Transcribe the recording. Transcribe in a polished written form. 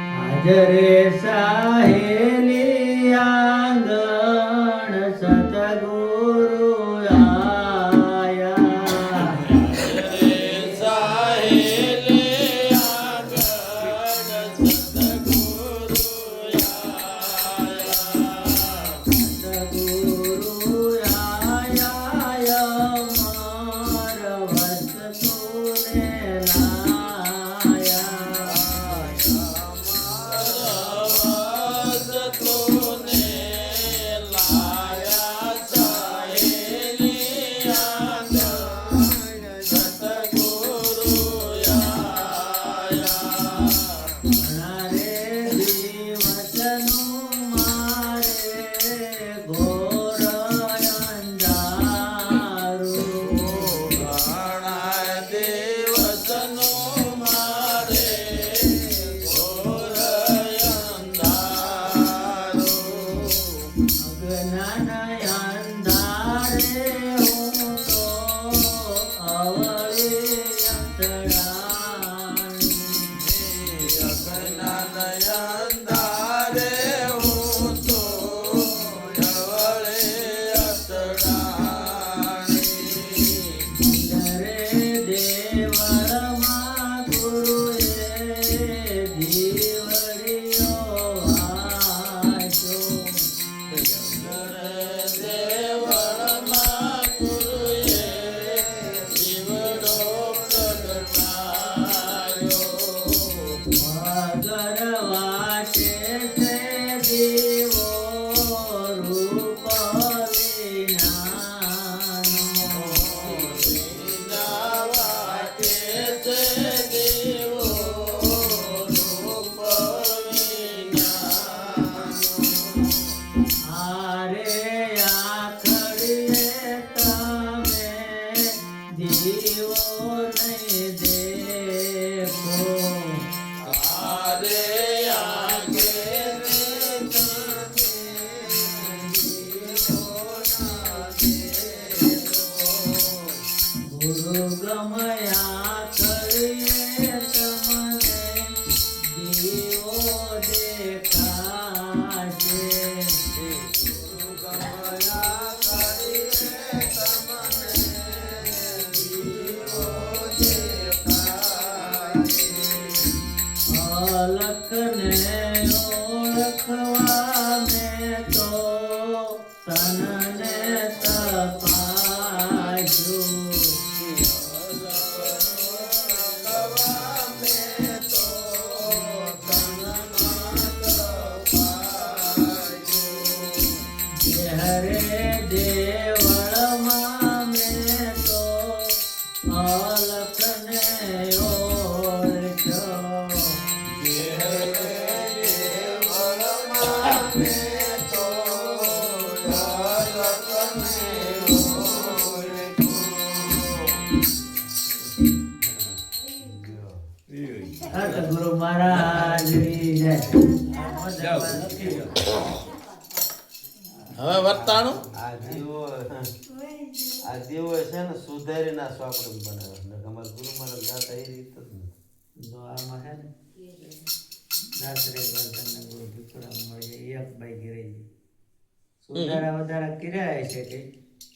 હાજરે સાહેલી આંગણ સતગુરુ આયા સાહેલી આંગણ સતગુરુ આયા માર વસ્તુને લખને ઓળખવા મેં તો તનને તપાજો હરે દેવળમાં મેં તો અલખને ઓળખ્યો ગુરુ મહારાજ હવે વર્તાણું આ જીવો છે ને સુધારી નાખો આપણે બનાવે અમારા ગુરુ મહારાજ ગાતા એ રીતે જ નથી. જો આમાં છે ને નાસરે વર્તનને ગુરુ દીકરા મળે એક બાઈ ગીરી સુધારા વધારા કર્યા છે કે